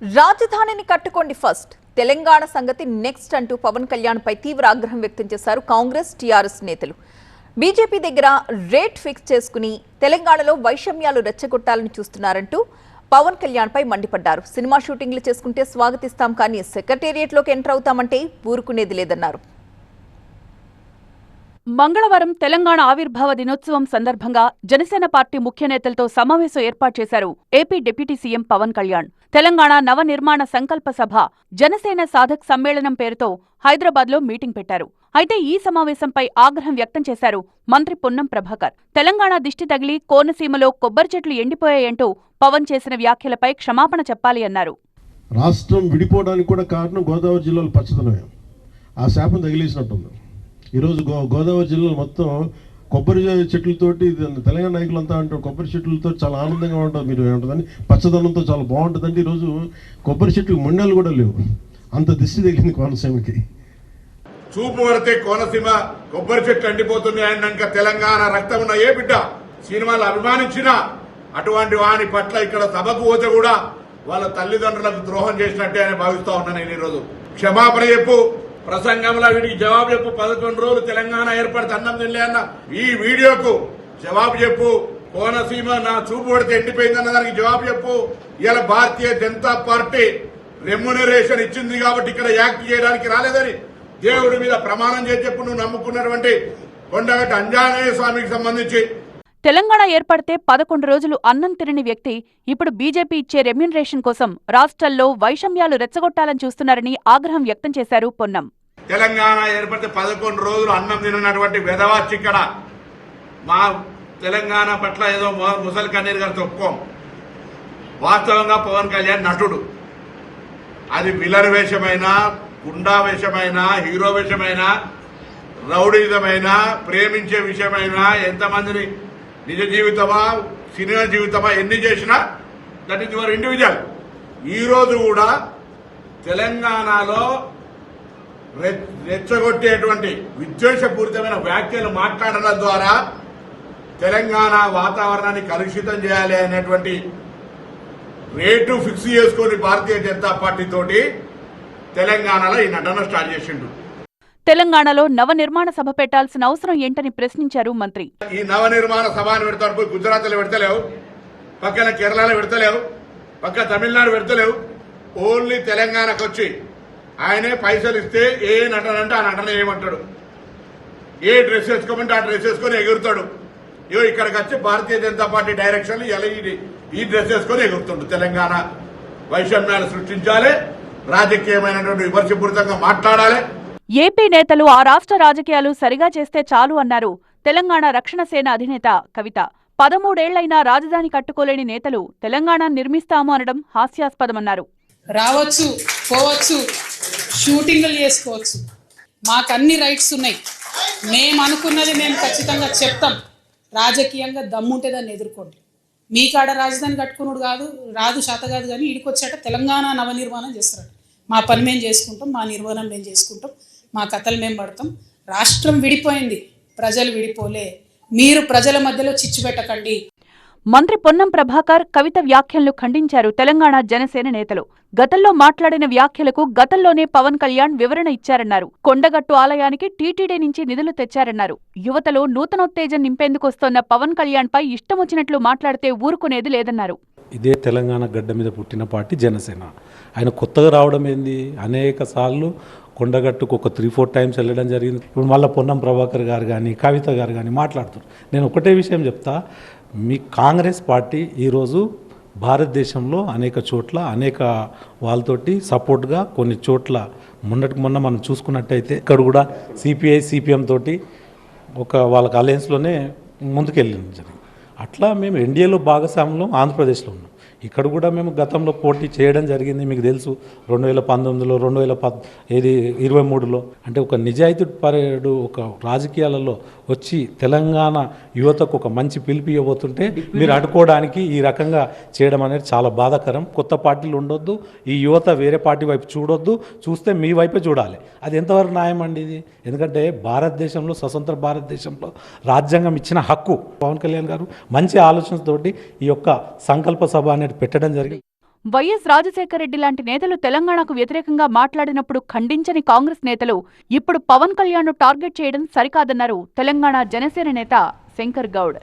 రాజధానిని కట్టుకోండి ఫస్ట్ తెలంగాణ సంగతి నెక్స్ట్ అంటూ పవన్ కళ్యాణ్ పై తీవ్ర ఆగ్రహం వ్యక్తం చేశారు కాంగ్రెస్ టీఆర్ఎస్ నేతలు. బీజేపీ దగ్గర రేట్ ఫిక్స్ చేసుకుని తెలంగాణలో వైషమ్యాలు రెచ్చగొట్టాలని చూస్తున్నారంటూ పవన్ కళ్యాణ్ పై మండిపడ్డారు. సినిమా షూటింగ్లు చేసుకుంటే స్వాగతిస్తాం కానీ సెక్రటేరియట్లోకి ఎంటర్ అవుతామంటే ఊరుకునేది లేదన్నారు. మంగళవారం తెలంగాణ ఆవిర్భావ దినోత్సవం సందర్భంగా జనసేన పార్టీ ముఖ్య నేతలతో సమావేశం ఏర్పాటు చేశారు AP deputy CM Pawan Kalyan. Telangana నవనిర్మాణ సంకల్ప సభ జనసేన సాధక్ సమ్మేళనం పేరుతో హైదరాబాద్లో మీటింగ్ పెట్టారు. అయితే ఈ సమావేశంపై ఆగ్రహం వ్యక్తం చేశారు మంత్రి పొన్నం ప్రభాకర్. తెలంగాణ దిష్టి తగిలి కోనసీమలో కొబ్బరి చెట్లు ఎండిపోయాయంటూ పవన్ చేసిన వ్యాఖ్యలపై క్షమాపణ చెప్పాలి అన్నారు. రాష్ట్రం విడిపోవడానికి కూడా కారణం గోదావరి జిల్లాలో పచ్చదనమే. ఆ శాపం తగిలేసినట్టుంది. ఈరోజు గోదావరి జిల్లాలో మొత్తం కొబ్బరి చెట్లతోటి తెలంగాణ నాయకులంతా అంటారు కొబ్బరి చెట్లతో చాలా ఆనందంగా ఉంటుంది, మీరు ఏమంటుందని పచ్చదనంతో చాలా బాగుంటుందండి. ఈరోజు కొబ్బరి చెట్లు మొండాలు కూడా లేవు, అంత దిష్టి తగిలింది కోనసీమకి. చూపు పడితే కోనసీమ కొబ్బరి చెట్లు ఎండిపోతున్నాయన్నాక తెలంగాణ రక్తం ఉన్న ఏ బిడ్డ సినిమాలు అభిమానించిన అటువంటి వాని పట్ల ఇక్కడ సభకు పోతే కూడా వాళ్ళ తల్లిదండ్రులకు ద్రోహం చేసినట్టే అని భావిస్తా ఉన్నా. నేను ఈరోజు క్షమాపణ చెప్పు, ప్రసంగంలో వీడికి జవాబు చెప్పు. 11 రోజులు తెలంగాణ ఏర్పడితే అన్నం తినలే అన్న ఈ వీడియోకు జవాబు చెప్పు. కోనసీమ నా చూపు పడితే ఎండిపోయిందన్న దానికి జవాబు చెప్పు. ఇలా భారతీయ జనతా పార్టీ రెమ్యునరేషన్ ఇచ్చింది కాబట్టి ఇక్కడ యాక్ట్ చేయడానికి రాలేదని దేవుడి మీద ప్రమాణం చేసి చెప్పు. నువ్వు నమ్ముకున్నటువంటి కొండగట్టు అంజనేయ స్వామికి సంబంధించి తెలంగాణ ఏర్పడితే 11 రోజులు అన్నం తినని వ్యక్తి ఇప్పుడు బీజేపీ ఇచ్చే రెమ్యునరేషన్ కోసం రాష్ట్రాల్లో వైషమ్యాలు రెచ్చగొట్టాలని చూస్తున్నారని ఆగ్రహం వ్యక్తం చేశారు పొన్నం. తెలంగాణ ఏర్పడితే 11 రోజులు అన్నం తినటువంటి వెధవాచి ఇక్కడ మా తెలంగాణ పట్ల ఏదో ముసలి కన్నీరు గారు తొప్పుకోం. వాస్తవంగా పవన్ కళ్యాణ్ నటుడు, అది విలన్ వేషమైనా, గుండా వేషమైనా, హీరో వేషమైనా, రౌడీజమైనా, ప్రేమించే విషయమైనా, ఎంతమందిని నిజ జీవితమా సినిమా జీవితమా ఎన్ని చేసినా దట్ ఈస్ యువర్ ఇండివిజువల్. ఈరోజు కూడా తెలంగాణలో రెచ్చగొట్టేటువంటి విద్వేషపూరితమైన వ్యాఖ్యలు మాట్లాడడం ద్వారా తెలంగాణ వాతావరణాన్ని కలుషితం చేయాలి అనేటువంటి రేటు ఫిక్స్ చేసుకొని భారతీయ జనతా పార్టీ తోటి తెలంగాణలో ఈ నటన స్టార్ట్ చేసిండు. తెలంగాణలో నవనిర్మాణ సభ పెట్టాల్సిన అవసరం ఏంటని ప్రశ్నించారు మంత్రి. ఈ నవనిర్మాణ సభను పెడతారు, పోయి గుజరాత్లో పెడతలేవు, పక్కన కేరళలో పెడతలేవు, పక్క తమిళనాడు పెడతలేవు. ఓన్లీ తెలంగాణకు వచ్చి ఆయనే పైసలు ఇస్తే ఏ నటన అంటే ఆ నటన ఏమంటాడు, ఏ డ్రెస్ వేసుకోమంటే ఆ డ్రెస్ వేసుకొని ఎగురుతాడు. ఇగో ఇక్కడికి వచ్చి భారతీయ జనతా పార్టీ డైరెక్షన్ ఇలా ఈ డ్రెస్ వేసుకొని ఎగురుతుండు. తెలంగాణ వైషమ్యాలు సృష్టించాలి, రాజకీయమైనటువంటి విమర్శపూరితంగా మాట్లాడాలి. ఏపీ నేతలు ఆ రాష్ట్ర రాజకీయాలు సరిగా చేస్తే చాలు అన్నారు తెలంగాణ రక్షణ సేన అధినేత కవిత. 13 ఏళ్లైనా రాజధాని కట్టుకోలేని నేతలు తెలంగాణ నిర్మిస్తాము అనడం హాస్యాస్పదమన్నారు. రావచ్చు, పోవచ్చు, షూటింగ్లు చేసుకోవచ్చు, మాకు అన్ని రైట్స్ ఉన్నాయి. మేము అనుకున్నది మేము ఖచ్చితంగా చెప్తాం. రాజకీయంగా దమ్ముంటే దాన్ని ఎదుర్కోండి. మీ కాడ రాజధాని కట్టుకున్నాడు రాదు శాత కాదు, కానీ ఇడికొచ్చాక తెలంగాణ నవనిర్మాణం చేస్తాడు. మా పని మేము చేసుకుంటాం, మా నిర్మాణం మేము చేసుకుంటాం, మా కథలు మేము పడతాం. రాష్ట్రం విడిపోయింది, ప్రజలు విడిపోలే. మీరు ప్రజల మధ్యలో చిచ్చు పెట్టకండి. మంత్రి పొన్నం ప్రభాకర్ కవిత వ్యాఖ్యలను ఖండించారు తెలంగాణ జనసేన నేతలు. గతంలో మాట్లాడిన వ్యాఖ్యలకు గతంలోనే పవన్ కళ్యాణ్ వివరణ ఇచ్చారన్నారు. కొండగట్టు ఆలయానికి టీటీడీ నుంచి నిధులు తెచ్చారన్నారు. యువతలో నూతనోత్తేజం నింపేందుకొస్తోన్న పవన్ కళ్యాణ్ పై ఇష్టమొచ్చినట్లు మాట్లాడితే ఊరుకునేది లేదన్నారు. ఇదే తెలంగాణ గడ్డ మీద పుట్టిన పార్టీ జనసేన. ఆయన కొత్తగా రావడం ఏంది, అనేక సార్లు కొండగట్టుకు ఒక 3-4 టైమ్స్ వెళ్ళడం జరిగింది. ఇప్పుడు మళ్ళీ పొన్నం ప్రభాకర్ గారు కానీ కవిత గారు కానీ మాట్లాడుతారు. నేను ఒకటే విషయం చెప్తా, మీ కాంగ్రెస్ పార్టీ ఈరోజు భారతదేశంలో అనేక చోట్ల అనేక వాళ్ళతోటి సపోర్ట్గా కొన్ని చోట్ల మొన్న మనం చూసుకున్నట్టయితే ఇక్కడ కూడా సిపిఐ సిపిఎం తోటి ఒక వాళ్ళకి అలయన్స్లోనే ముందుకెళ్ళింది జరిగింది. అట్లా మేము ఎన్డీఏలో భాగస్వామ్యంలో ఆంధ్రప్రదేశ్లో ఉన్నాం. ఇక్కడ కూడా మేము గతంలో పోటీ చేయడం జరిగింది, మీకు తెలుసు. 2019లో 2023లో అంటే ఒక నిజాయితీ పరుడు ఒక రాజకీయాలలో వచ్చి తెలంగాణ యువతకు ఒక మంచి పిలుపు ఇవ్వబోతుంటే మీరు అడ్డుకోవడానికి ఈ రకంగా చేయడం అనేది చాలా బాధాకరం. కొత్త పార్టీలు ఉండొద్దు, ఈ యువత వేరే పార్టీ వైపు చూడొద్దు, చూస్తే మీ వైపే చూడాలి. అది ఎంతవరకు న్యాయం అండి ఇది? ఎందుకంటే భారతదేశంలో, స్వతంత్ర భారతదేశంలో రాజ్యాంగం ఇచ్చిన హక్కు. పవన్ కళ్యాణ్ గారు మంచి ఆలోచనతోటి ఈ యొక్క సంకల్ప సభ అనేది పెట్టడం జరిగింది. వైఎస్ రాజశేఖర రెడ్డి లాంటి నేతలు తెలంగాణకు వ్యతిరేకంగా మాట్లాడినప్పుడు ఖండించని కాంగ్రెస్ నేతలు ఇప్పుడు పవన్ కళ్యాణ్ ను టార్గెట్ చేయడం సరికాదన్నారు తెలంగాణ జనసేన నేత శంకర్ గౌడ్.